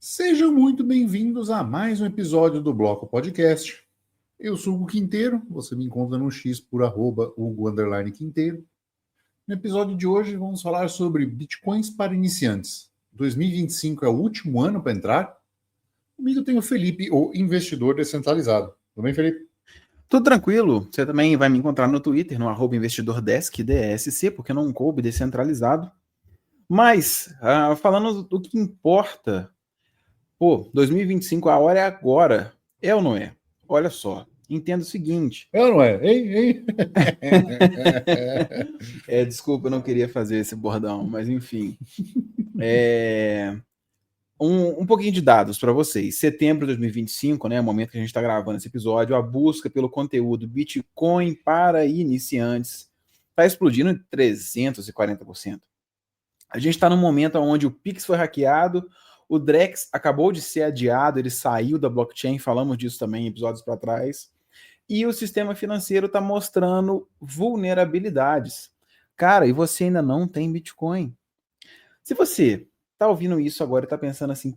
Sejam muito bem-vindos a mais um episódio do Bloco Podcast. Eu sou o Hugo Quinteiro, você me encontra no X por @Hugo_Quinteiro. No episódio de hoje vamos falar sobre bitcoins para iniciantes. 2025 é o último ano para entrar? Comigo tem o Felipe, o investidor descentralizado. Tudo bem, Felipe? Tudo tranquilo. Você também vai me encontrar no Twitter, no @investidordesk, DSC, porque não coube descentralizado. Mas, falando do que importa, 2025, a hora é agora. É ou não é? Olha só, entenda o seguinte. É ou não é? Hein? Desculpa, eu não queria fazer esse bordão, mas enfim. Um pouquinho de dados para vocês. Setembro de 2025, né, o momento que a gente está gravando esse episódio, a busca pelo conteúdo Bitcoin para iniciantes está explodindo em 340%. A gente está num momento onde o Pix foi hackeado, o Drex acabou de ser adiado, ele saiu da blockchain, falamos disso também em episódios para trás, e o sistema financeiro está mostrando vulnerabilidades. Cara, e você ainda não tem Bitcoin. Se você tá ouvindo isso agora e tá pensando assim,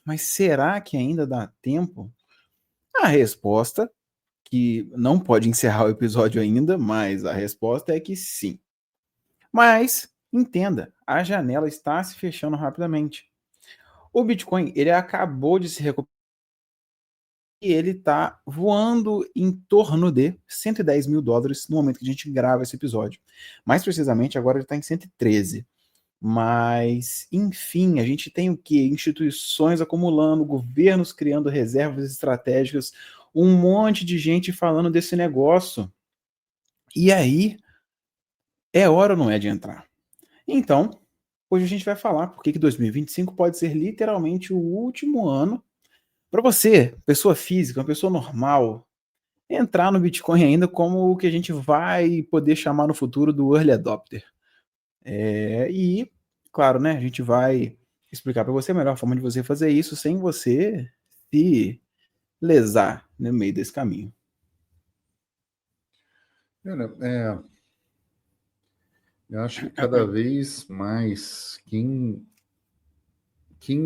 mas será que ainda dá tempo? A resposta, que não pode encerrar o episódio ainda, mas a resposta é que sim. Mas, entenda, a janela está se fechando rapidamente. O Bitcoin, ele acabou de se recuperar e ele está voando em torno de $110 mil no momento que a gente grava esse episódio. Mais precisamente, agora ele está em 113. Mas, enfim, a gente tem o quê? Instituições acumulando, governos criando reservas estratégicas, um monte de gente falando desse negócio. E aí, é hora ou não é de entrar? Então, hoje a gente vai falar por que 2025 pode ser literalmente o último ano para você, pessoa física, uma pessoa normal, entrar no Bitcoin ainda como o que a gente vai poder chamar no futuro do early adopter. E, claro, né, a gente vai explicar para você a melhor forma de você fazer isso sem você se lesar no meio desse caminho. Eu acho que cada vez mais quem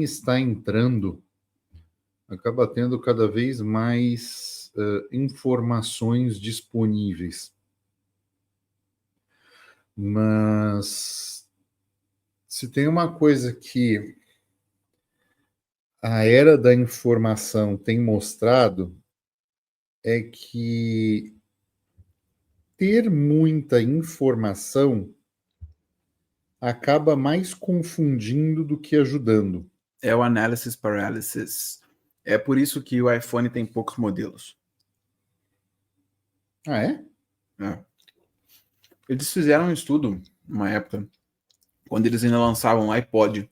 está entrando acaba tendo cada vez mais informações disponíveis. Mas se tem uma coisa que a era da informação tem mostrado é que ter muita informação acaba mais confundindo do que ajudando. É o analysis paralysis. É por isso que o iPhone tem poucos modelos. Ah, é? Eles fizeram um estudo, numa época, quando eles ainda lançavam o iPod.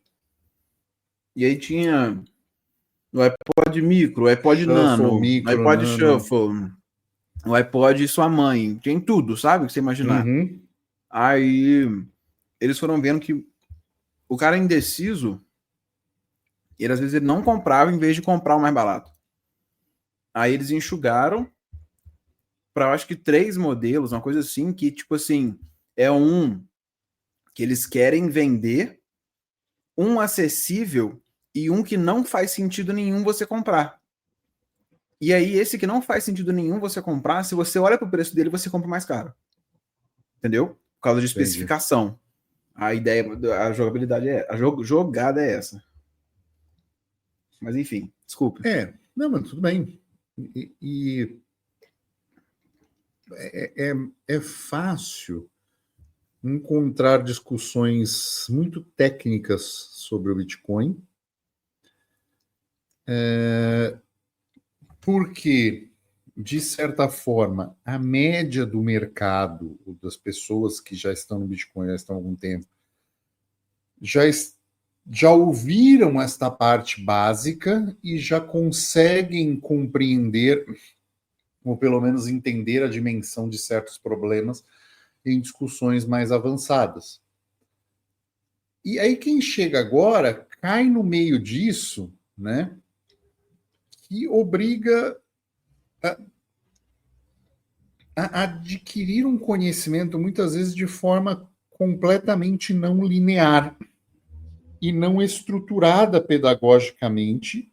E aí tinha o iPod micro, o iPod Shuffle, nano, o micro, iPod nano. shuffle, o iPod sua mãe. Tem tudo, sabe? O que você imaginar. Uhum. Aí eles foram vendo que o cara indeciso, ele às vezes ele não comprava em vez de comprar o mais barato. Aí eles enxugaram para acho que 3 modelos, uma coisa assim, que tipo assim, é um que eles querem vender, um acessível e um que não faz sentido nenhum você comprar. E aí esse que não faz sentido nenhum você comprar, se você olha para o preço dele, você compra mais caro. Entendeu? Por causa de especificação. A ideia, a jogabilidade a jogada é essa. Mas enfim, desculpa. Não, mas tudo bem. É fácil encontrar discussões muito técnicas sobre o Bitcoin, porque, de certa forma, a média do mercado, das pessoas que já estão no Bitcoin, já estão há algum tempo, já ouviram esta parte básica e já conseguem compreender, ou pelo menos entender a dimensão de certos problemas em discussões mais avançadas. E aí quem chega agora cai no meio disso, né? Que obriga a adquirir um conhecimento muitas vezes de forma completamente não linear. e não estruturada pedagogicamente,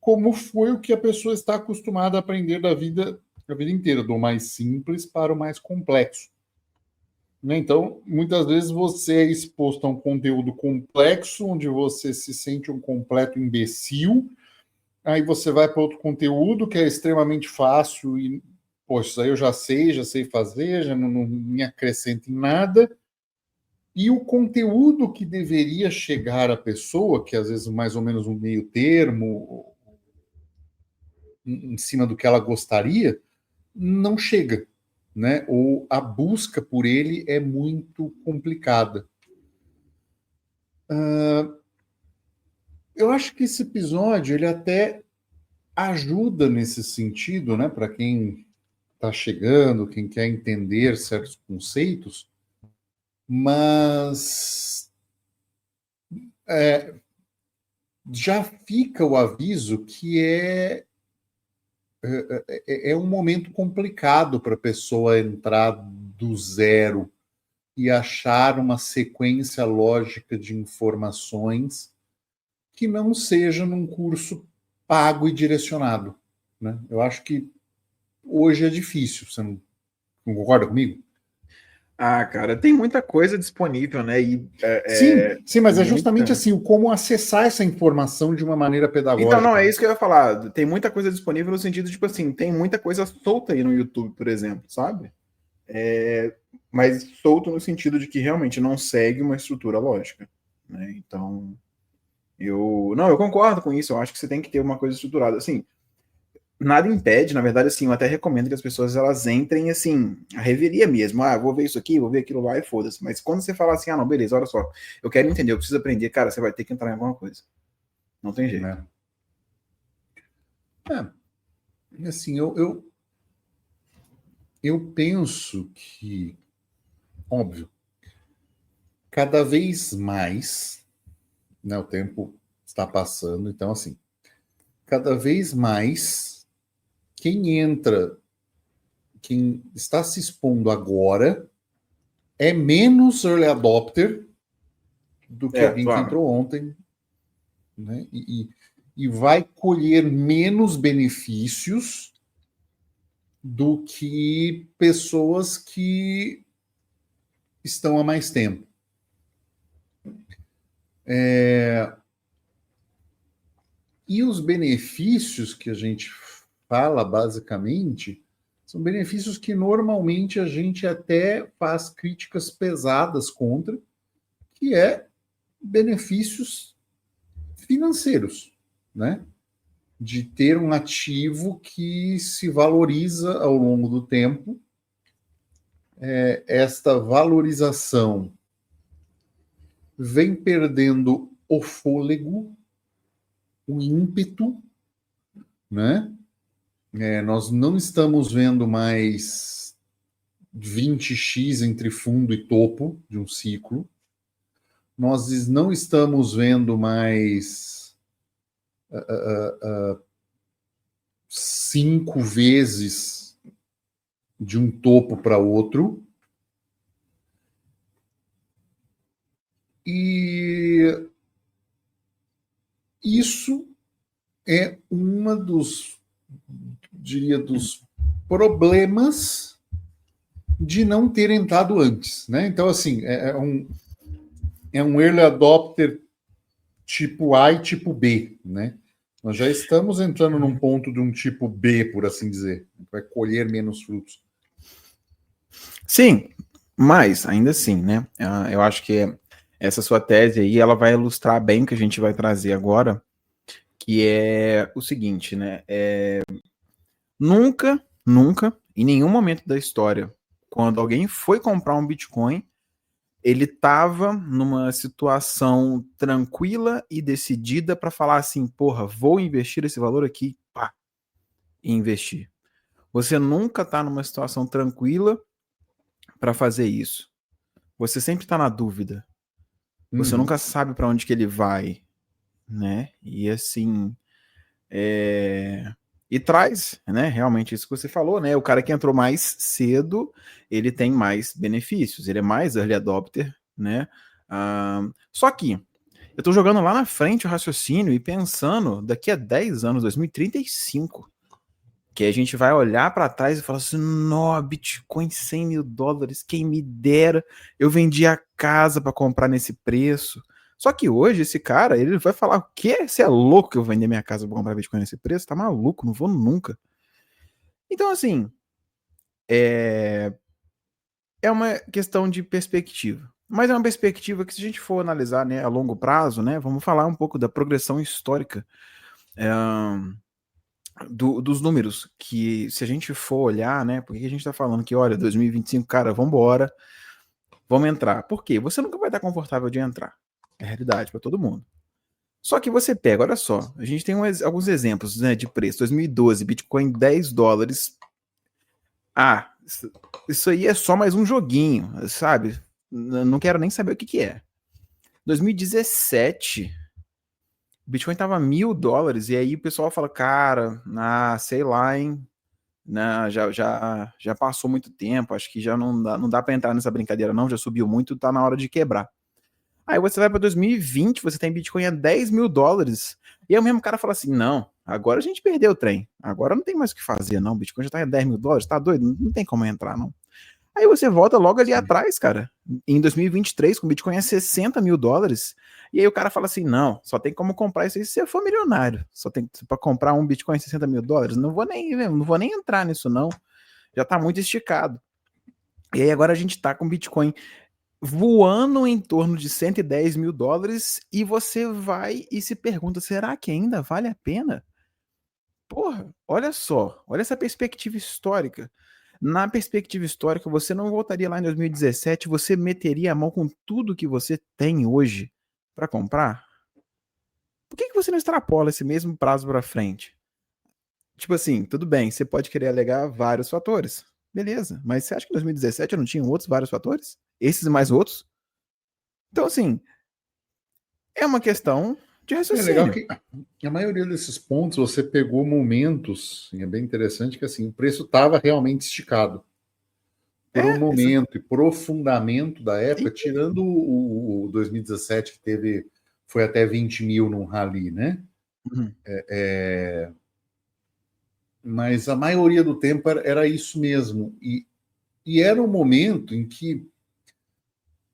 como foi o que a pessoa está acostumada a aprender da vida a vida inteira, do mais simples para o mais complexo. Né? Então, muitas vezes você é exposto a um conteúdo complexo, onde você se sente um completo imbecil, aí você vai para outro conteúdo que é extremamente fácil e, poxa, isso aí eu já sei fazer, já não me acrescenta em nada. E o conteúdo que deveria chegar à pessoa, que às vezes mais ou menos um meio termo, em cima do que ela gostaria, não chega, né? Ou a busca por ele é muito complicada. Eu acho que esse episódio ele até ajuda nesse sentido, né? Para quem está chegando, quem quer entender certos conceitos, mas já fica o aviso que é um momento complicado para a pessoa entrar do zero e achar uma sequência lógica de informações que não seja num curso pago e direcionado. Né? Eu acho que hoje é difícil. Você não concorda comigo? Ah, cara, tem muita coisa disponível, né? Sim, mas é justamente Muita. assim, o como acessar essa informação de uma maneira Então, não, pedagógica. é isso que eu ia falar. Tem muita coisa disponível no sentido, tipo assim, tem muita coisa solta aí no YouTube, por exemplo, sabe? Mas solto no sentido de que realmente não segue uma estrutura lógica, né? Então, eu concordo com isso. Eu acho que você tem que ter uma coisa estruturada. Assim, nada impede, na verdade, assim, eu até recomendo que as pessoas elas entrem assim, a reveria mesmo. Ah, vou ver isso aqui, vou ver aquilo lá e foda-se. Mas quando você fala assim, ah, não, beleza, olha só, eu quero entender, eu preciso aprender, cara, você vai ter que entrar em alguma coisa. Não tem jeito. Né? Assim, eu penso que, óbvio, cada vez mais, né, o tempo está passando, então, assim, cada vez mais quem entra, quem está se expondo agora é menos early adopter do que alguém que Claro. entrou ontem, né? E vai colher menos benefícios do que pessoas que estão há mais tempo. E os benefícios que a gente fala, basicamente, são benefícios que normalmente a gente até faz críticas pesadas contra, que é benefícios financeiros, né? De ter um ativo que se valoriza ao longo do tempo. Esta valorização vem perdendo o fôlego, o ímpeto, né? Nós não estamos vendo mais 20x entre fundo e topo de um ciclo. Nós não estamos vendo mais 5 vezes de um topo para outro. E isso é uma dos problemas de não ter entrado antes, né? Então, assim, é um early adopter tipo A e tipo B, né? Nós já estamos entrando num ponto de um tipo B, por assim dizer. Vai colher menos frutos. Sim, mas ainda assim, né? Eu acho que essa sua tese aí, ela vai ilustrar bem o que a gente vai trazer agora, que é o seguinte, né? Nunca, em nenhum momento da história, quando alguém foi comprar um Bitcoin, ele estava numa situação tranquila e decidida para falar assim, porra, vou investir esse valor aqui, pá, e investir. Você nunca está numa situação tranquila para fazer isso. Você sempre está na dúvida. Você nunca sabe para onde que ele vai, né? E assim, e traz, né? Realmente isso que você falou, né? O cara que entrou mais cedo, ele tem mais benefícios, ele é mais early adopter, né? Só que Eu tô jogando lá na frente o raciocínio e pensando daqui a 10 anos, 2035, que a gente vai olhar para trás e falar assim, nó, Bitcoin $100.000, quem me dera, eu vendi a casa para comprar nesse preço. Só que hoje esse cara, ele vai falar, o quê? Você é louco que eu vender minha casa para comprar Bitcoin nesse preço? Tá maluco, não vou nunca. Então assim, é uma questão de perspectiva. Mas é uma perspectiva que, se a gente for analisar, né, a longo prazo, né, vamos falar um pouco da progressão histórica dos números, que se a gente for olhar, né, por que a gente está falando que, olha, 2025, cara, vamos embora, vamos entrar. Por quê? Você nunca vai estar confortável de entrar. É realidade para todo mundo. Só que você pega, olha só, a gente tem alguns exemplos, né, de preço. 2012, Bitcoin $10. Ah, isso aí é só mais um joguinho, sabe? Não quero nem saber o que é. 2017, o Bitcoin tava $1.000, e aí o pessoal fala, cara, sei lá, hein? Já passou muito tempo, acho que já não dá para entrar nessa brincadeira, não, já subiu muito, tá na hora de quebrar. Aí você vai para 2020, você tem Bitcoin a $10.000, e aí o mesmo cara fala assim: não, agora a gente perdeu o trem, agora não tem mais o que fazer, não. Bitcoin já tá a $10.000, tá doido? Não tem como entrar, não. Aí você volta logo ali atrás, cara, em 2023, com Bitcoin a $60.000, e aí o cara fala assim: não, só tem como comprar isso aí se você for milionário. Só tem para comprar um Bitcoin a $60.000. Não vou nem entrar nisso, não. Já tá muito esticado. E aí agora a gente tá com Bitcoin voando em torno de $110.000, e você vai e se pergunta: será que ainda vale a pena? Porra, olha só, olha essa perspectiva histórica. Na perspectiva histórica, você não voltaria lá em 2017, você meteria a mão com tudo que você tem hoje para comprar? Por que você não extrapola esse mesmo prazo para frente? Tipo assim, tudo bem, você pode querer alegar vários fatores. Beleza, mas você acha que em 2017 não tinham outros vários fatores? Esses e mais outros? Então, assim, é uma questão de É legal raciocínio. que a maioria desses pontos você pegou momentos, e é bem interessante que assim, o preço estava realmente esticado por um momento e aprofundamento da época, Sim. tirando o 2017, que foi até 20 mil num rally, né? Uhum. Mas a maioria do tempo era isso mesmo. E era um momento em que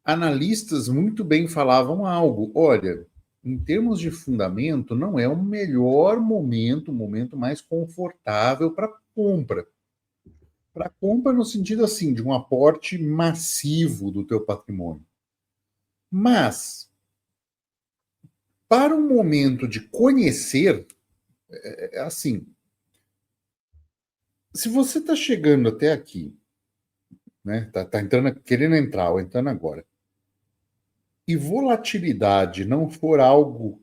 analistas muito bem falavam algo. Olha, em termos de fundamento, não é o melhor momento, o momento mais confortável para compra. Para compra no sentido assim, de um aporte massivo do teu patrimônio. Mas, para um momento de conhecer, é assim, se você está chegando até aqui, né, tá entrando, querendo entrar ou entrando agora, e volatilidade não for algo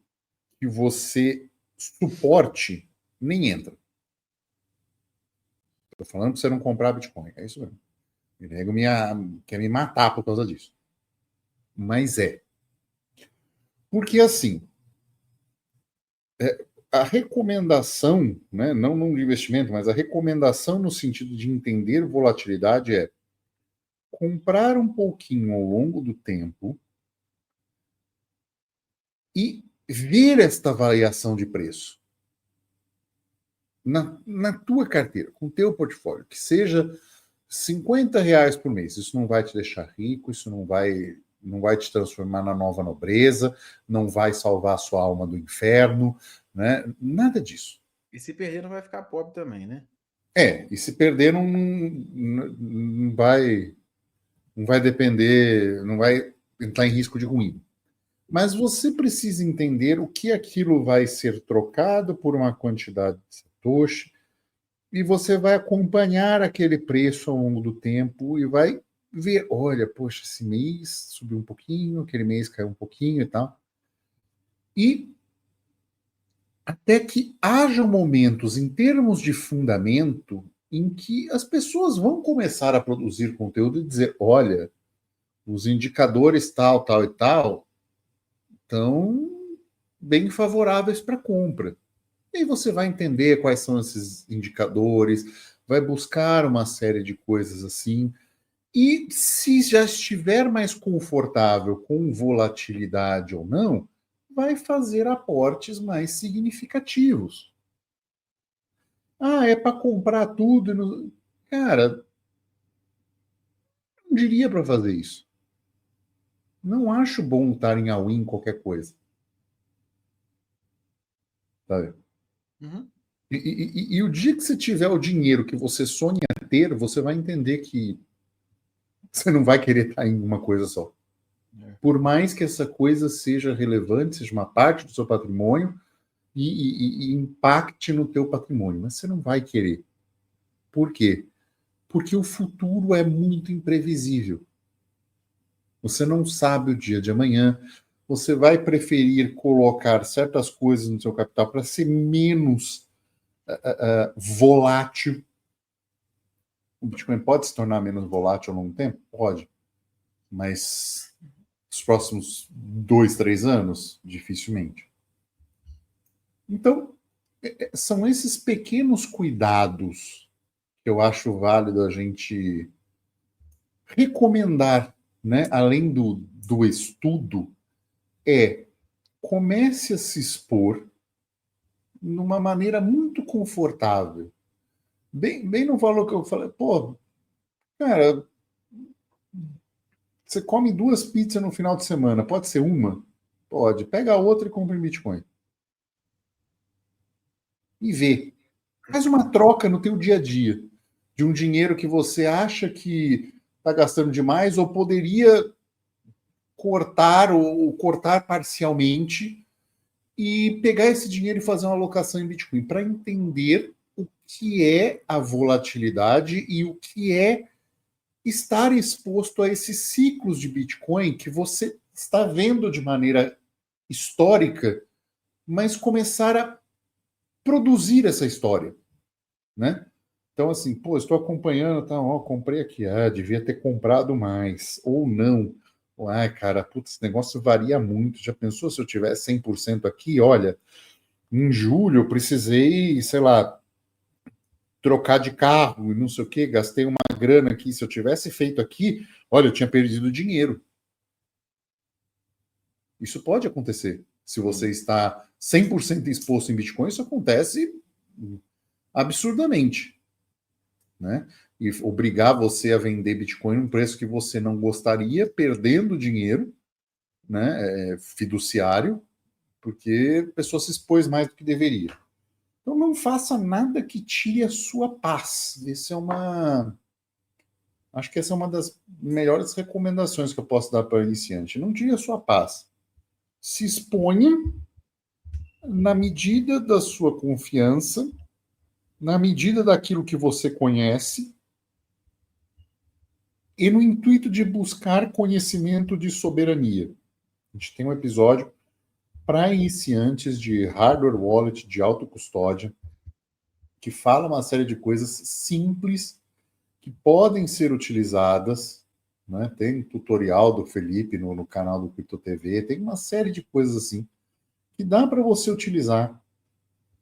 que você suporte, nem entra. Estou falando para você não comprar Bitcoin. É isso mesmo. O nego quer me matar por causa disso. Mas é. Porque assim, a recomendação, né, não de investimento, mas a recomendação no sentido de entender volatilidade é comprar um pouquinho ao longo do tempo e ver esta variação de preço na tua carteira, com o teu portfólio, que seja R$ 50 por mês. Isso não vai te deixar rico, isso não vai te transformar na nova nobreza, não vai salvar a sua alma do inferno, né? Nada disso. E se perder, não vai ficar pobre também, né? E se perder, não vai depender, não vai entrar em risco de ruína. Mas você precisa entender o que aquilo vai ser trocado por uma quantidade de satoshi, e você vai acompanhar aquele preço ao longo do tempo e vai ver, olha, poxa, esse mês subiu um pouquinho, aquele mês caiu um pouquinho e tal. E até que hajam momentos em termos de fundamento em que as pessoas vão começar a produzir conteúdo e dizer, olha, os indicadores tal, tal e tal estão bem favoráveis para compra. E aí você vai entender quais são esses indicadores, vai buscar uma série de coisas assim. E se já estiver mais confortável com volatilidade ou não, vai fazer aportes mais significativos. Ah, é para comprar tudo. Cara, não diria para fazer isso. Não acho bom estar em all-in em qualquer coisa. Sabe? Uhum. E o dia que você tiver o dinheiro que você sonha ter, você vai entender que você não vai querer estar em uma coisa só. Por mais que essa coisa seja relevante, seja uma parte do seu patrimônio e impacte no teu patrimônio, mas você não vai querer. Por quê? Porque o futuro é muito imprevisível. Você não sabe o dia de amanhã. Você vai preferir colocar certas coisas no seu capital para ser menos volátil. O Bitcoin pode se tornar menos volátil ao longo do tempo? Pode. Mas nos próximos 2, 3 anos, dificilmente. Então, são esses pequenos cuidados que eu acho válido a gente recomendar, né? Além do estudo, comece a se expor numa maneira muito confortável. Bem no valor que eu falei, pô, cara, você come 2 pizzas no final de semana, pode ser uma? Pode. Pega a outra e compra em Bitcoin. E vê. Faz uma troca no teu dia a dia de um dinheiro que você acha que está gastando demais ou poderia cortar ou cortar parcialmente e pegar esse dinheiro e fazer uma alocação em Bitcoin para entender o que é a volatilidade e o que é estar exposto a esses ciclos de Bitcoin que você está vendo de maneira histórica, mas começar a produzir essa história, né? Então, assim, pô, estou acompanhando, tá, ó, comprei aqui, devia ter comprado mais, ou não. Cara, putz, esse negócio varia muito. Já pensou se eu tivesse 100% aqui? Olha, em julho eu precisei, sei lá, trocar de carro e não sei o quê, gastei uma grana aqui. Se eu tivesse feito aqui, olha, eu tinha perdido dinheiro. Isso pode acontecer. Se você está 100% exposto em Bitcoin, isso acontece absurdamente, né? E obrigar você a vender Bitcoin num preço que você não gostaria, perdendo dinheiro, né? Fiduciário, porque a pessoa se expôs mais do que deveria. Então não faça nada que tire a sua paz. Acho que essa é uma das melhores recomendações que eu posso dar para o iniciante. Não tire a sua paz. Se exponha na medida da sua confiança, na medida daquilo que você conhece e no intuito de buscar conhecimento de soberania. A gente tem um episódio para iniciantes de hardware wallet, de autocustódia, que fala uma série de coisas simples que podem ser utilizadas, né? Tem tutorial do Felipe no canal do Crypto TV, tem uma série de coisas assim que dá para você utilizar,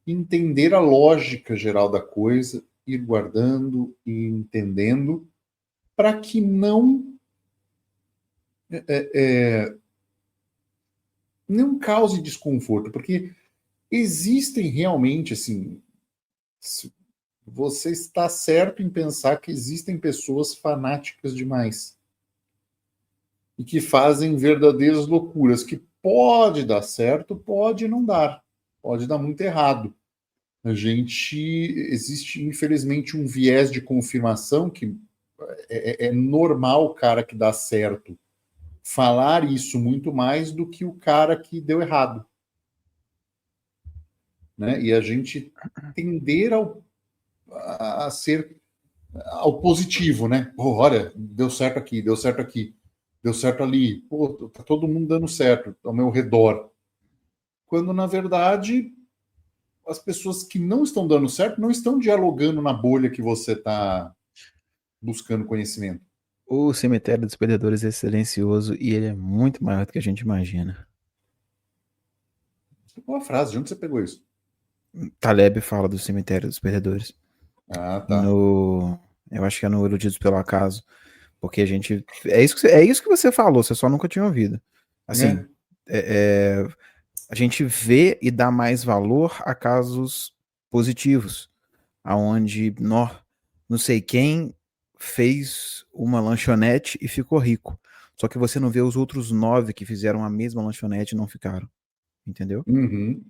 entender a lógica geral da coisa, ir guardando e entendendo, para que não cause desconforto, porque existem realmente, assim, você está certo em pensar que existem pessoas fanáticas demais e que fazem verdadeiras loucuras, que pode dar certo, pode não dar, pode dar muito errado. Existe, infelizmente, um viés de confirmação que é normal o cara que dá certo falar isso muito mais do que o cara que deu errado, né? E a gente tender a ser ao positivo, né? Pô, olha, deu certo aqui, deu certo aqui, deu certo ali. Pô, tá todo mundo dando certo ao meu redor. Quando, na verdade, as pessoas que não estão dando certo não estão dialogando na bolha que você está buscando conhecimento. O Cemitério dos Perdedores é silencioso e ele é muito maior do que a gente imagina. Uma frase, de onde você pegou isso? Taleb fala do Cemitério dos Perdedores. Ah, tá. Eu acho que é no Iludidos pelo Acaso. Porque a gente. É isso que você falou, você só nunca tinha ouvido. Assim, É. é, a gente vê e dá mais valor a casos positivos, aonde não sei quem fez uma lanchonete e ficou rico. Só que você não vê os outros 9 que fizeram a mesma lanchonete e não ficaram. Entendeu? Uhum,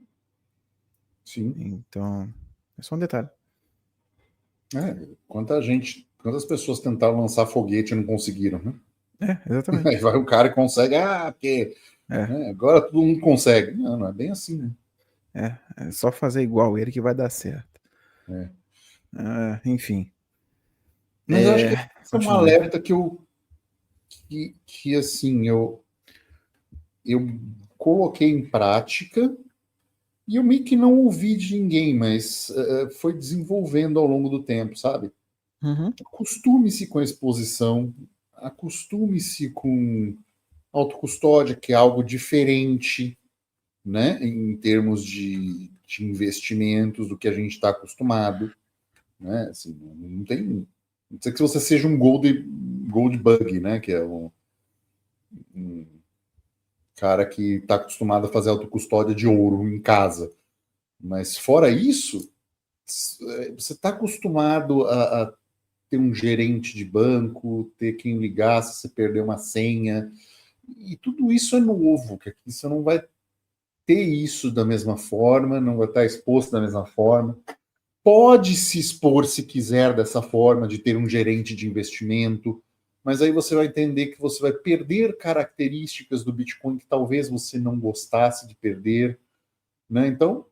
sim. Então, é só um detalhe. Quantas pessoas tentaram lançar foguete e não conseguiram, né? Aí Exatamente. vai o cara e consegue, porque É, agora todo mundo consegue. Não, não é bem assim, né? é só fazer igual ele que vai dar certo. É. Enfim, Mas eu acho que esse é um continuando. alerta que assim, eu coloquei em prática e eu meio que não ouvi de ninguém, mas foi desenvolvendo ao longo do tempo, sabe? Uhum. Acostume-se com a exposição, acostume-se com autocustódia, que é algo diferente, né, em termos de investimentos do que a gente está acostumado, né? Assim, não tem. Não sei que você seja um gold bug, né? Que é um cara que está acostumado a fazer autocustódia de ouro em casa. Mas fora isso, você está acostumado a ter um gerente de banco, ter quem ligar se você perder uma senha, e tudo isso é novo, que aqui você não vai ter isso da mesma forma, não vai estar exposto da mesma forma. Pode se expor se quiser dessa forma, de ter um gerente de investimento, mas aí você vai entender que você vai perder características do Bitcoin que talvez você não gostasse de perder, né? Então,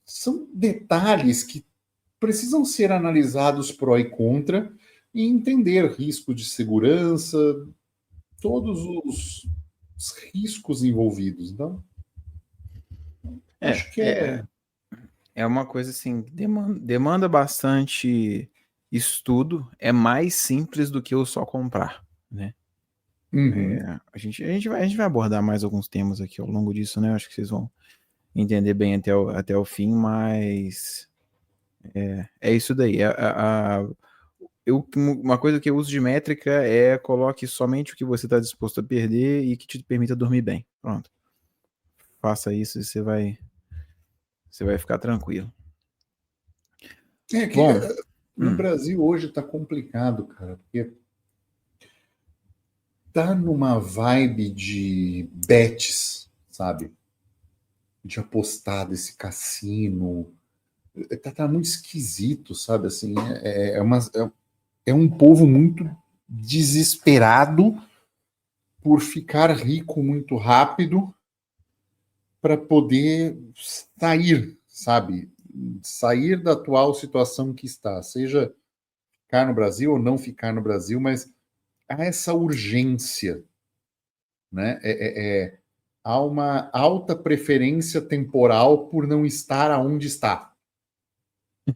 são detalhes que precisam ser analisados pró e contra e entender risco de segurança, todos os riscos envolvidos. Então, É, acho que é, é uma coisa assim, que demanda bastante estudo, é mais simples do que eu só comprar, né? Uhum. A gente vai abordar mais alguns temas aqui ao longo disso, né? Acho que vocês vão entender bem até o fim, mas é isso daí. Uma coisa que eu uso de métrica é coloque somente o que você está disposto a perder e que te permita dormir bem. Pronto. Faça isso e você vai ficar tranquilo. É que Bom, no hum, Brasil hoje está complicado, cara, porque tá numa vibe de bets, sabe? De apostar desse cassino. Tá muito esquisito, sabe? Assim, é um povo muito desesperado por ficar rico muito rápido para poder sair, sabe? Sair da atual situação que está, seja ficar no Brasil ou não ficar no Brasil, mas há essa urgência, né? Há uma alta preferência temporal por não estar aonde está.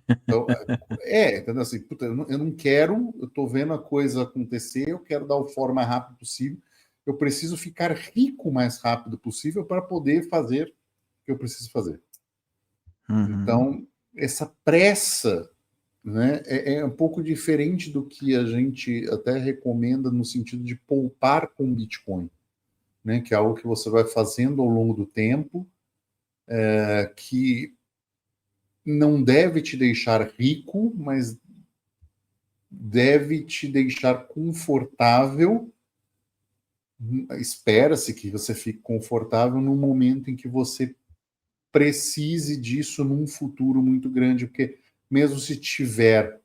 Então, entendeu? Assim, puta, eu não quero, eu estou vendo a coisa acontecer, eu quero dar o fora o mais rápido possível, eu preciso ficar rico o mais rápido possível para poder fazer o que eu preciso fazer. uhum. Então, essa pressa, né, é um pouco diferente do que a gente até recomenda no sentido de poupar com Bitcoin, né, que é algo que você vai fazendo ao longo do tempo, que não deve te deixar rico, mas deve te deixar confortável. Espera-se que você fique confortável no momento em que você precise disso num futuro muito grande, porque mesmo se tiver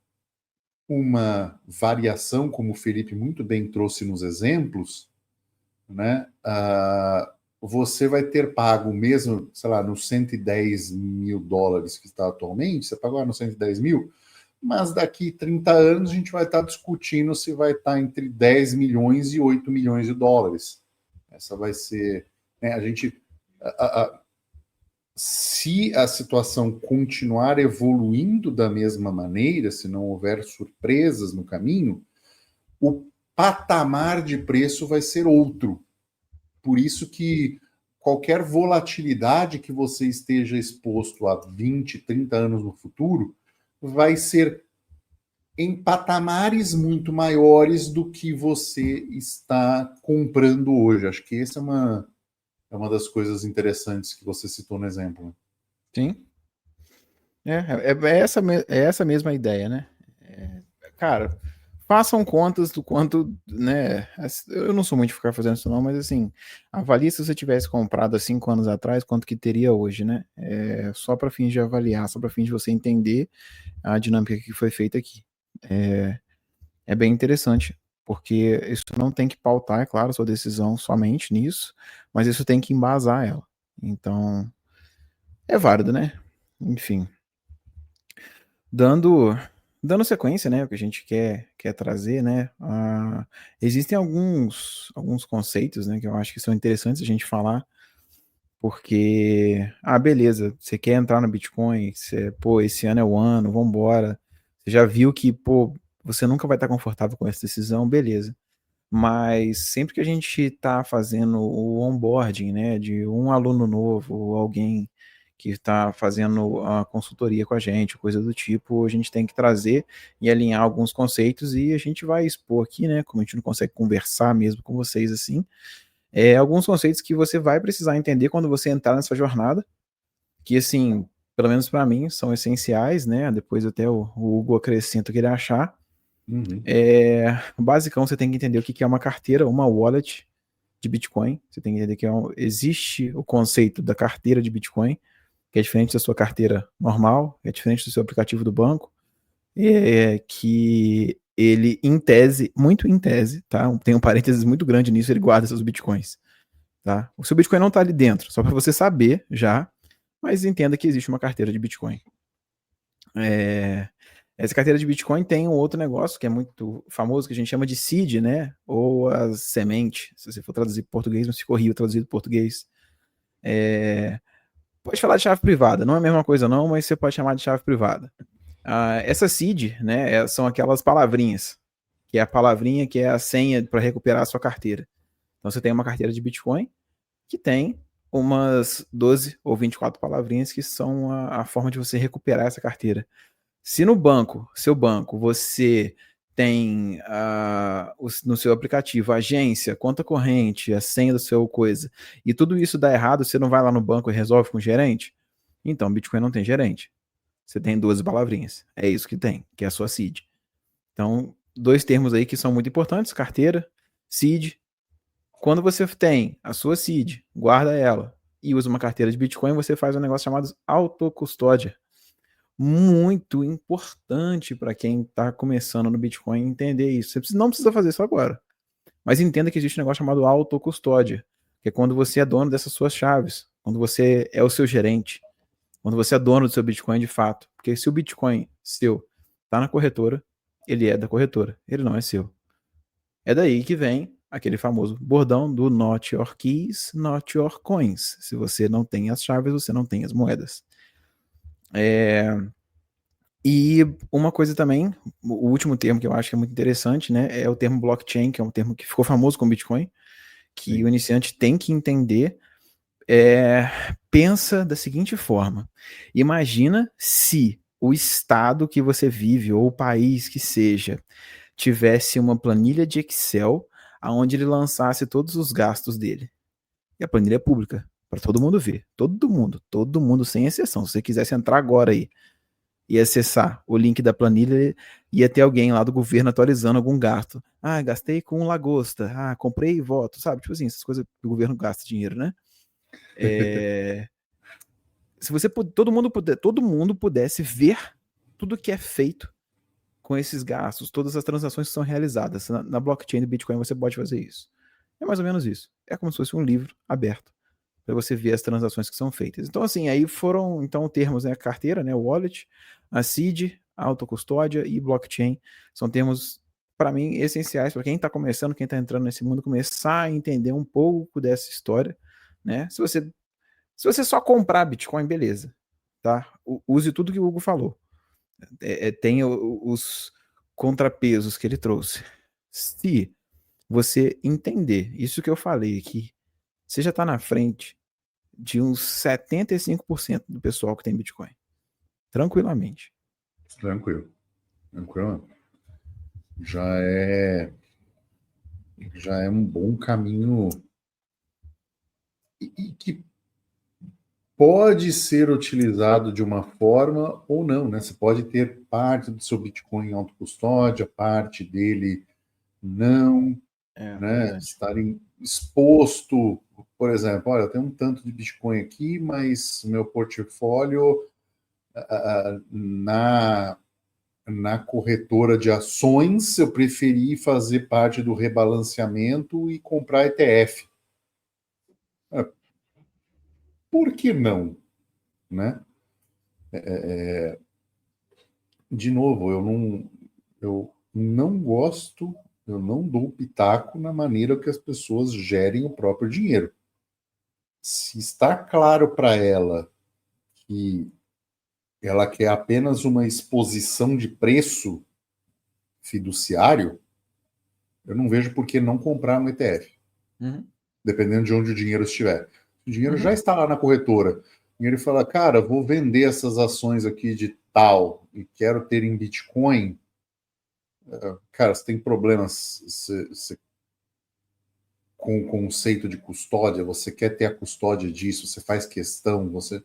uma variação, como o Felipe muito bem trouxe nos exemplos, né? Você vai ter pago mesmo, sei lá, nos 110 mil dólares que está atualmente, você pagou nos 110 mil, mas daqui 30 anos a gente vai estar discutindo se vai estar entre 10 milhões e 8 milhões de dólares. Essa vai ser. Né, a gente. Se a situação continuar evoluindo da mesma maneira, se não houver surpresas no caminho, o patamar de preço vai ser outro. Por isso que qualquer volatilidade que você esteja exposto a 20, 30 anos no futuro vai ser em patamares muito maiores do que você está comprando hoje. Acho que essa é uma das coisas interessantes que você citou no exemplo, né? Sim. É essa mesma ideia, né? Cara, façam contas do quanto, né? Eu não sou muito de ficar fazendo isso, não, mas assim, avalie se você tivesse comprado há 5 anos atrás, quanto que teria hoje, né? Só para fins de avaliar, só para fins de você entender a dinâmica que foi feita aqui. É bem interessante, porque isso não tem que pautar, é claro, sua decisão somente nisso, mas isso tem que embasar ela. Então, é válido, né? Enfim. Dando, dando sequência, né, o que a gente quer trazer, né, existem alguns conceitos, né, que eu acho que são interessantes a gente falar, porque, beleza, você quer entrar no Bitcoin, pô, esse ano é o ano, vambora, você já viu que, pô, você nunca vai estar confortável com essa decisão, beleza. Mas sempre que a gente está fazendo o onboarding, né, de um aluno novo, ou alguém que está fazendo a consultoria com a gente, coisa do tipo, a gente tem que trazer e alinhar alguns conceitos e a gente vai expor aqui, né, como a gente não consegue conversar mesmo com vocês assim, alguns conceitos que você vai precisar entender quando você entrar nessa jornada, que assim, pelo menos para mim, são essenciais, né, depois até o Hugo acrescenta o que ele achar. Uhum. Basicão, você tem que entender o que é uma carteira, uma wallet de Bitcoin. Você tem que entender que existe o conceito da carteira de Bitcoin, que é diferente da sua carteira normal, é diferente do seu aplicativo do banco, que ele, em tese, muito em tese, tá? Tem um parênteses muito grande nisso, ele guarda seus Bitcoins, tá? O seu Bitcoin não está ali dentro, só para você saber já, mas entenda que existe uma carteira de Bitcoin. Essa carteira de Bitcoin tem um outro negócio que é muito famoso, que a gente chama de seed, né? Ou a semente, se você for traduzir para português, mas ficou Rio traduzido para português. Pode falar de chave privada, não é a mesma coisa não, mas você pode chamar de chave privada. Essa seed, né, são aquelas palavrinhas, que é a palavrinha que é a senha para recuperar a sua carteira. Então você tem uma carteira de Bitcoin que tem umas 12 ou 24 palavrinhas que são a forma de você recuperar essa carteira. Se no banco, seu banco, você tem no seu aplicativo a agência, conta corrente, a senha do seu coisa, e tudo isso dá errado, você não vai lá no banco e resolve com o gerente? Então, Bitcoin não tem gerente. Você tem 12 palavrinhas. É isso que tem, que é a sua seed. Então, dois termos aí que são muito importantes: carteira, seed. Quando você tem a sua seed, guarda ela e usa uma carteira de Bitcoin, você faz um negócio chamado autocustódia. Muito importante para quem está começando no Bitcoin entender isso. Você não precisa fazer isso agora, mas entenda que existe um negócio chamado autocustódia, que é quando você é dono dessas suas chaves, quando você é o seu gerente, quando você é dono do seu Bitcoin de fato. Porque se o Bitcoin seu está na corretora, ele é da corretora, ele não é seu. É daí que vem aquele famoso bordão do not your keys, not your coins. Se você não tem as chaves, você não tem as moedas. E uma coisa também, o último termo que eu acho que é muito interessante, né, é o termo blockchain, que é um termo que ficou famoso com Bitcoin, que o iniciante tem que entender. Pensa da seguinte forma: imagina se o estado que você vive, ou o país que seja, tivesse uma planilha de Excel onde ele lançasse todos os gastos dele. E a planilha é pública, para todo mundo ver. Todo mundo, sem exceção. Se você quisesse entrar agora aí e acessar o link da planilha, ia ter alguém lá do governo atualizando algum gasto. Gastei com lagosta. Comprei voto, sabe? Tipo assim, essas coisas que o governo gasta dinheiro, né? Se todo mundo pudesse ver tudo que é feito com esses gastos, todas as transações que são realizadas na blockchain do Bitcoin, você pode fazer isso. É mais ou menos isso. É como se fosse um livro aberto para você ver as transações que são feitas. Então, assim, aí foram então termos, né, a carteira, né, o wallet, a seed, a autocustódia e blockchain. São termos, para mim, essenciais para quem está começando, quem está entrando nesse mundo, começar a entender um pouco dessa história, né? Se você só comprar Bitcoin, beleza, tá? Use tudo que o Hugo falou. Tem os contrapesos que ele trouxe. Se você entender isso que eu falei aqui, você já está na frente de uns 75% do pessoal que tem Bitcoin. Tranquilamente. Tranquilo. Tranquilo. Já é um bom caminho e que pode ser utilizado de uma forma ou não, né? Você pode ter parte do seu Bitcoin em autocustódia, parte dele não, né? Verdade. Estar exposto, por exemplo, olha, eu tenho um tanto de Bitcoin aqui, mas meu portfólio na corretora de ações, eu preferi fazer parte do rebalanceamento e comprar ETF. Por que não, né? De novo, eu não gosto, eu não dou pitaco na maneira que as pessoas gerem o próprio dinheiro. Se está claro para ela que ela quer apenas uma exposição de preço fiduciário, eu não vejo por que não comprar um ETF, Uhum. dependendo de onde o dinheiro estiver. O dinheiro já Uhum. está lá na corretora. E ele fala, cara, vou vender essas ações aqui de tal e quero ter em Bitcoin. Cara, você tem problemas com o conceito de custódia, você quer ter a custódia disso, você faz questão, você.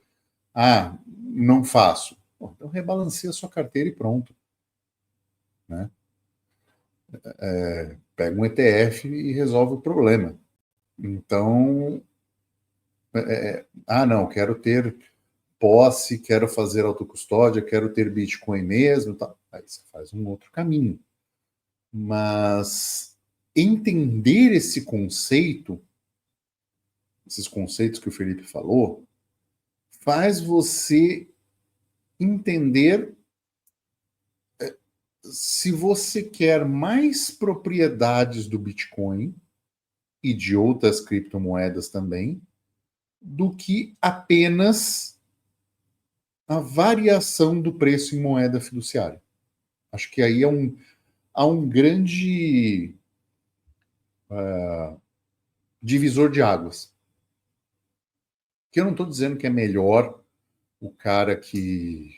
Ah, não faço. Bom, então rebalanceia a sua carteira e pronto. Né? Pega um ETF e resolve o problema. Então, não, quero ter posse, quero fazer autocustódia, quero ter Bitcoin mesmo. Tá. Aí você faz um outro caminho. Mas entender esse conceito, esses conceitos que o Felipe falou, faz você entender se você quer mais propriedades do Bitcoin e de outras criptomoedas também, do que apenas a variação do preço em moeda fiduciária. Acho que aí há um grande divisor de águas. Que eu não estou dizendo que é melhor o cara que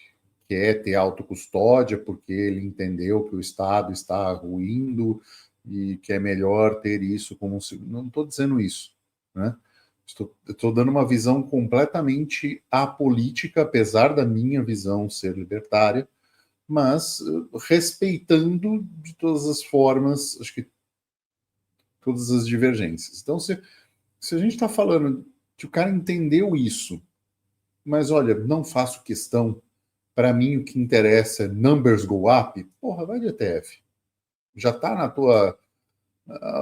quer ter autocustódia porque ele entendeu que o Estado está ruindo e que é melhor ter isso como não estou dizendo isso, né? Estou dando uma visão completamente apolítica, apesar da minha visão ser libertária, mas respeitando de todas as formas, acho que todas as divergências. Então, se a gente está falando que o cara entendeu isso, mas olha, não faço questão, para mim o que interessa é numbers go up, porra, vai de ETF. Já está na tua.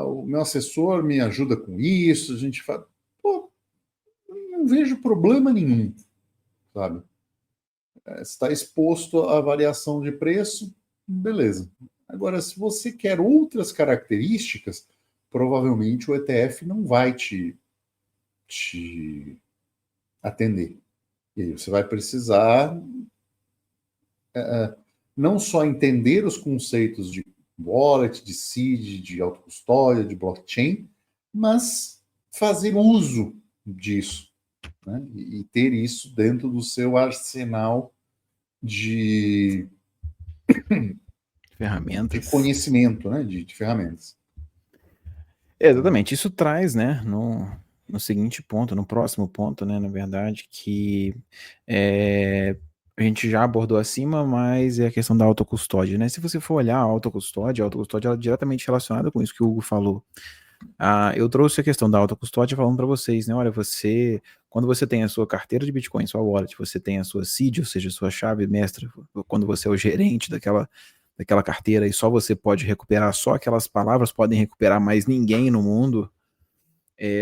O meu assessor me ajuda com isso, a gente faz. Pô, não vejo problema nenhum, sabe? Está exposto à variação de preço, beleza. Agora, se você quer outras características, provavelmente o ETF não vai te atender. E aí você vai precisar não só entender os conceitos de wallet, de seed, de autocustódia, de blockchain, mas fazer uso disso, né? E ter isso dentro do seu arsenal de Ferramentas. conhecimento, né? De ferramentas. Exatamente. Isso traz, né, no seguinte ponto, no próximo ponto, né, na verdade, que a gente já abordou acima, mas é a questão da autocustódia, né? Se você for olhar a autocustódia ela é diretamente relacionada com isso que o Hugo falou. Eu trouxe a questão da autocustódia falando para vocês, né? Olha, quando você tem a sua carteira de Bitcoin, sua wallet, você tem a sua seed, ou seja, a sua chave mestra, quando você é o gerente daquela carteira e só você pode recuperar, só aquelas palavras podem recuperar, mais ninguém no mundo,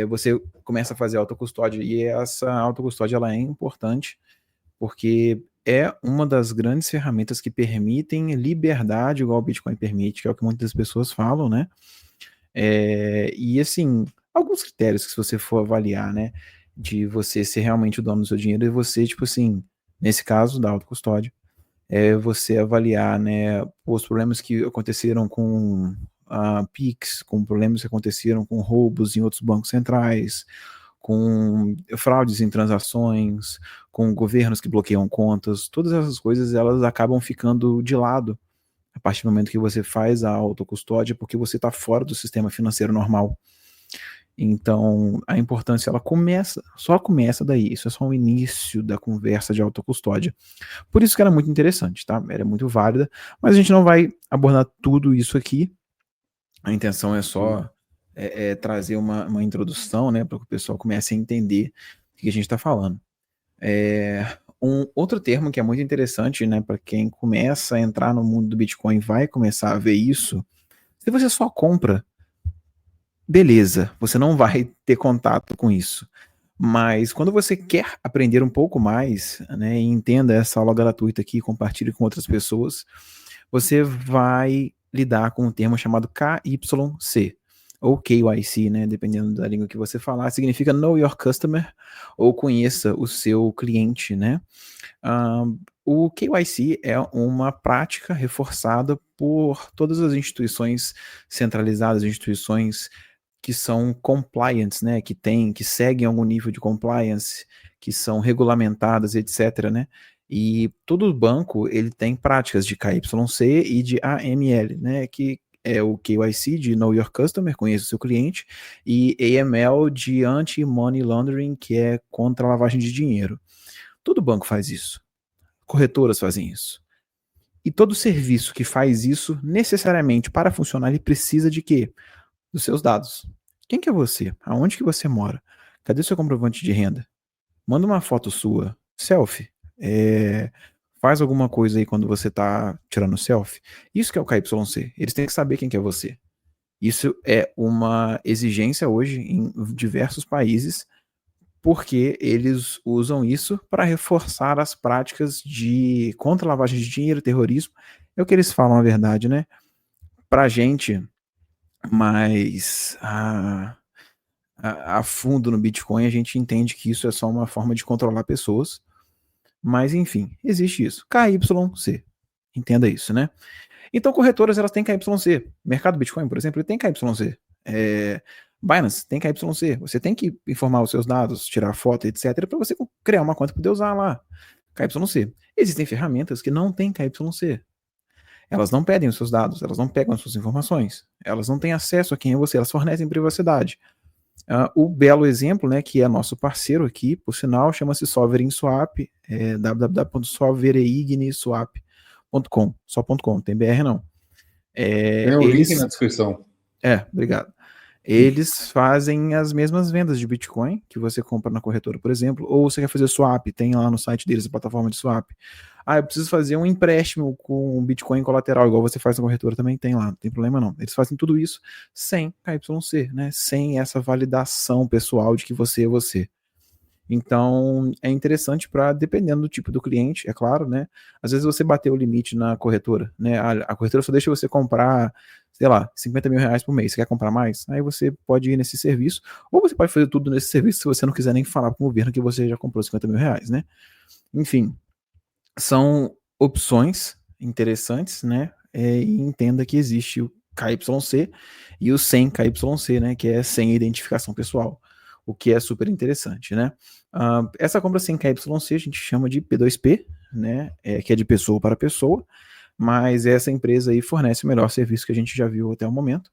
você começa a fazer autocustódia. E essa autocustódia ela é importante porque é uma das grandes ferramentas que permitem liberdade, igual o Bitcoin permite, que é o que muitas pessoas falam, né? E assim, alguns critérios que se você for avaliar, né, de você ser realmente o dono do seu dinheiro e você, tipo assim, nesse caso da autocustódia, você avaliar, né, os problemas que aconteceram com a Pix, com problemas que aconteceram com roubos em outros bancos centrais, com fraudes em transações, com governos que bloqueiam contas, todas essas coisas elas acabam ficando de lado a partir do momento que você faz a autocustódia, porque você está fora do sistema financeiro normal. Então, a importância ela só começa daí. Isso é só o início da conversa de autocustódia. Por isso que era muito interessante, tá? Era muito válida, mas a gente não vai abordar tudo isso aqui. A intenção é só trazer uma introdução, né, para que o pessoal comece a entender o que a gente está falando. Um outro termo que é muito interessante, né, para quem começa a entrar no mundo do Bitcoin, vai começar a ver isso. Se você só compra, beleza, você não vai ter contato com isso. Mas quando você quer aprender um pouco mais, né, e entenda essa aula gratuita aqui, compartilhe com outras pessoas, você vai lidar com um termo chamado KYC, ou KYC, né, dependendo da língua que você falar, significa Know Your Customer, ou conheça o seu cliente, né. O KYC é uma prática reforçada por todas as instituições centralizadas, instituições que são compliance, né, que seguem algum nível de compliance, que são regulamentadas, etc, né? E todo banco, ele tem práticas de KYC e de AML, né, que é o KYC de Know Your Customer, conheça o seu cliente, e AML de Anti-Money Laundering, que é contra a lavagem de dinheiro. Todo banco faz isso. Corretoras fazem isso. E todo serviço que faz isso, necessariamente, para funcionar, ele precisa de quê? Dos seus dados. Quem que é você? Aonde que você mora? Cadê o seu comprovante de renda? Manda uma foto sua. Selfie. Faz alguma coisa aí quando você tá tirando selfie. Isso que é o KYC. Eles têm que saber quem que é você. Isso é uma exigência hoje em diversos países, porque eles usam isso para reforçar as práticas de contra lavagem de dinheiro, terrorismo. É o que eles falam a verdade, né? Pra gente, mas a fundo no Bitcoin, a gente entende que isso é só uma forma de controlar pessoas. Mas, enfim, existe isso. KYC. Entenda isso, né? Então, corretoras, elas têm KYC. Mercado Bitcoin, por exemplo, ele tem KYC. Binance tem KYC. Você tem que informar os seus dados, tirar foto, etc., para você criar uma conta e poder usar lá. KYC. Existem ferramentas que não têm KYC. Elas não pedem os seus dados, elas não pegam as suas informações, elas não têm acesso a quem é você, elas fornecem privacidade. O belo exemplo, né, que é nosso parceiro aqui, por sinal, chama-se Sovereign Swap, www.sovereignswap.com, só.com, tem BR não. Tem o link na descrição. Obrigado. Eles fazem as mesmas vendas de Bitcoin que você compra na corretora, por exemplo, ou você quer fazer swap, tem lá no site deles a plataforma de swap. Eu preciso fazer um empréstimo com Bitcoin colateral, igual você faz na corretora, também tem lá, não tem problema não. Eles fazem tudo isso sem KYC, né? Sem essa validação pessoal de que você é você. Então, é interessante para, dependendo do tipo do cliente, é claro, né? Às vezes você bateu o limite na corretora, né? A corretora só deixa você comprar, sei lá, 50 mil reais por mês. Você quer comprar mais? Aí você pode ir nesse serviço, ou você pode fazer tudo nesse serviço se você não quiser nem falar com o governo que você já comprou 50 mil reais, né? Enfim, são opções interessantes, né? E entenda que existe o KYC e o sem KYC, né? Que é sem identificação pessoal, o que é super interessante, né? Essa compra sem KYC a gente chama de P2P, né? Que é de pessoa para pessoa, mas essa empresa aí fornece o melhor serviço que a gente já viu até o momento,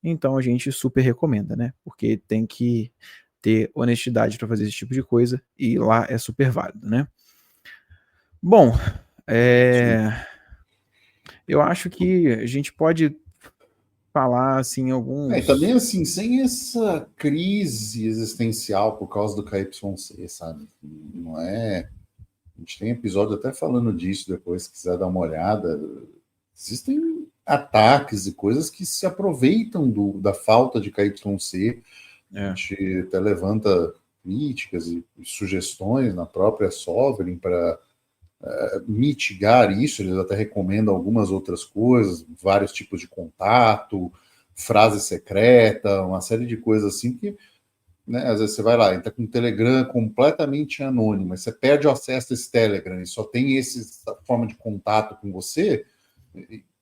então a gente super recomenda, né? Porque tem que ter honestidade para fazer esse tipo de coisa e lá é super válido, né? Bom, eu acho que a gente pode falar assim E também alguns. assim, sem essa crise existencial por causa do KYC, sabe? Não é. A gente tem episódio até falando disso depois, se quiser dar uma olhada. Existem ataques e coisas que se aproveitam da falta de KYC. A gente até levanta críticas e sugestões na própria Sovereign para mitigar isso. Eles até recomendam algumas outras coisas, vários tipos de contato, frase secreta, uma série de coisas assim que, né, às vezes você vai lá, entra com um Telegram completamente anônimo, você perde o acesso a esse Telegram e só tem essa forma de contato com você,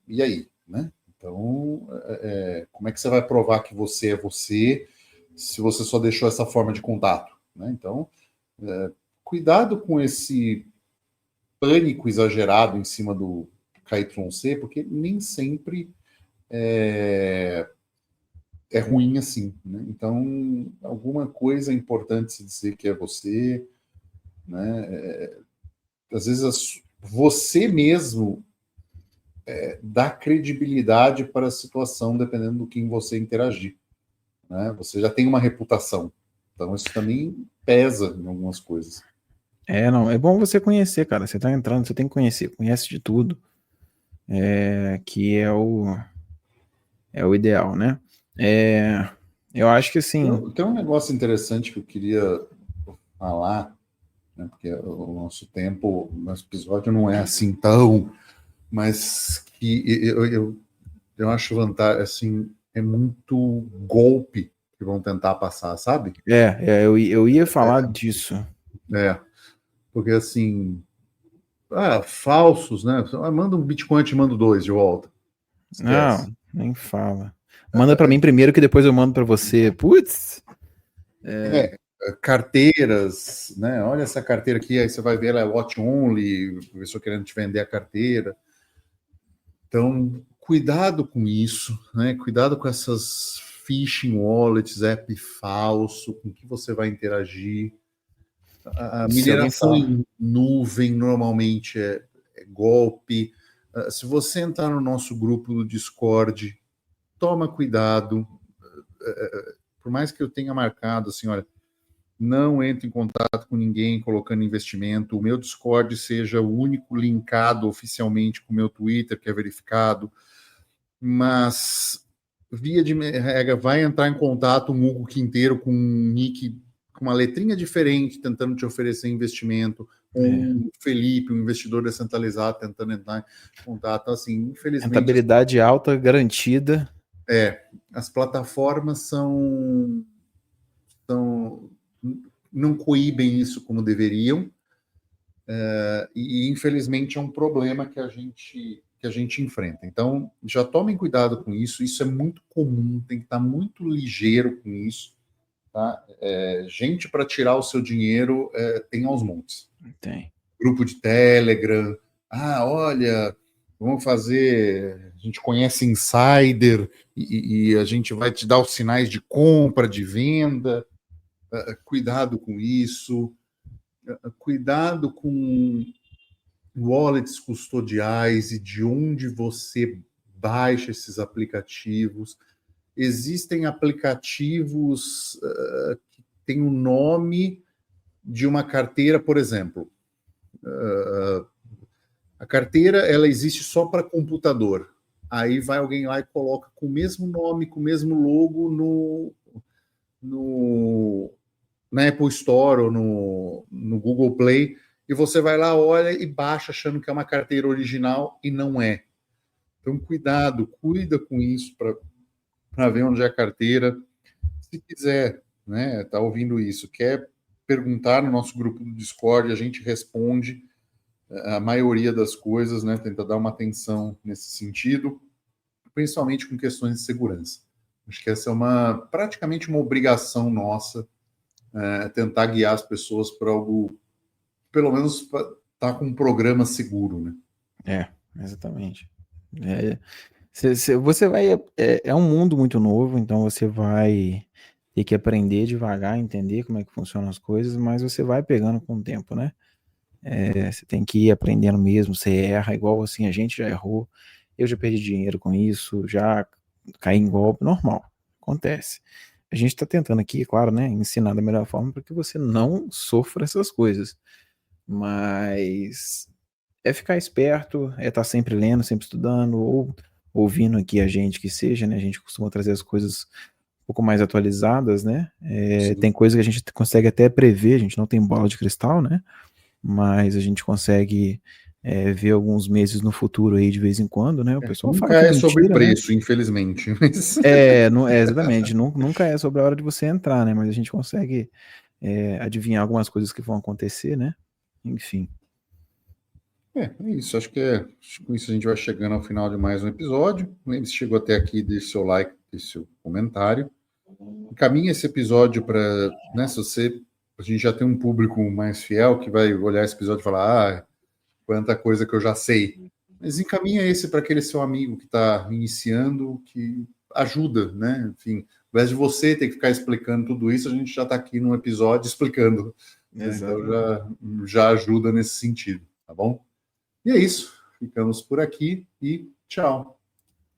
e aí, né? Então, como é que você vai provar que você é você se você só deixou essa forma de contato, né? Então, cuidado com esse pânico exagerado em cima do KYC, porque nem sempre é ruim assim, né? Então, alguma coisa importante se dizer que é você, né? Às vezes você mesmo dá credibilidade para a situação, dependendo do quem você interagir, né? Você já tem uma reputação, então isso também pesa em algumas coisas. Não, é bom você conhecer, cara. Você tá entrando, você tem que conhecer, conhece de tudo, que é o ideal, né? Eu acho que assim, Tem um negócio interessante que eu queria falar, né? Porque o nosso episódio não é assim tão, mas que eu acho vantagem, assim, é muito golpe que vão tentar passar, sabe? eu ia falar disso. É, porque assim, falsos, né? Manda um Bitcoin, eu te mando 2 de volta. Esquece. Não, nem fala. Manda pra mim primeiro que depois eu mando pra você. Putz. Carteiras, né? Olha essa carteira aqui, aí você vai ver ela é watch only, a pessoa querendo te vender a carteira. Então, cuidado com isso, né? Cuidado com essas phishing wallets, app falso, com que você vai interagir. A Se alguém mineração falar. em nuvem normalmente é golpe. Se você entrar no nosso grupo do Discord, toma cuidado. Por mais que eu tenha marcado assim, olha, não entre em contato com ninguém colocando investimento. O meu Discord seja o único linkado oficialmente com o meu Twitter, que é verificado. Mas, via de regra, vai entrar em contato um Hugo Quinteiro com um nick com uma letrinha diferente, tentando te oferecer investimento, um Felipe, um investidor descentralizado, tentando entrar em contato. Então, assim, infelizmente, Rentabilidade alta, garantida. as plataformas não coíbem isso como deveriam, e infelizmente é um problema que a gente enfrenta. Então, já tomem cuidado com isso, isso é muito comum, tem que estar muito ligeiro com isso, tá? Gente para tirar o seu dinheiro tem aos montes. Tem. Grupo de Telegram, olha, vamos fazer, a gente conhece insider e a gente vai te dar os sinais de compra, de venda, cuidado com isso, cuidado com wallets custodiais e de onde você baixa esses aplicativos. Existem aplicativos que têm o nome de uma carteira, por exemplo. A carteira ela existe só para computador. Aí vai alguém lá e coloca com o mesmo nome, com o mesmo logo na Apple Store ou no Google Play, e você vai lá, olha e baixa achando que é uma carteira original e não é. Então, cuidado, cuida com isso para ver onde é a carteira. Se quiser, né, tá ouvindo isso, quer perguntar no nosso grupo do Discord, a gente responde a maioria das coisas, né, tenta dar uma atenção nesse sentido, principalmente com questões de segurança. Acho que essa é praticamente uma obrigação nossa, tentar guiar as pessoas para algo, pelo menos estar com um programa seguro, né? Exatamente. Você vai. É um mundo muito novo, então você vai ter que aprender devagar, entender como é que funcionam as coisas, mas você vai pegando com o tempo, né? Você tem que ir aprendendo mesmo, você erra, igual assim, a gente já errou, eu já perdi dinheiro com isso, já caí em golpe, normal, acontece. A gente está tentando aqui, claro, né, ensinar da melhor forma para que você não sofra essas coisas, mas é ficar esperto, é estar sempre lendo, sempre estudando, ou ouvindo aqui a gente que seja, né, a gente costuma trazer as coisas um pouco mais atualizadas, né, tem coisa que a gente consegue até prever, a gente não tem bola de cristal, né, mas a gente consegue ver alguns meses no futuro aí de vez em quando, né? O pessoal fala Nunca que é é sobre mentira, né? preço, infelizmente. Mas... Não, exatamente, nunca é sobre a hora de você entrar, né? Mas a gente consegue adivinhar algumas coisas que vão acontecer, né? Enfim. É isso. Acho que com isso a gente vai chegando ao final de mais um episódio. Lembre-se, chegou até aqui, deixe seu like, deixe seu comentário. Encaminhe esse episódio para, né, a gente já tem um público mais fiel que vai olhar esse episódio e falar, quanta coisa que eu já sei. Mas encaminha esse para aquele seu amigo que está iniciando, que ajuda, né? Enfim, ao invés de você ter que ficar explicando tudo isso, a gente já está aqui num episódio explicando, né? Então já ajuda nesse sentido, tá bom? E é isso. Ficamos por aqui e tchau.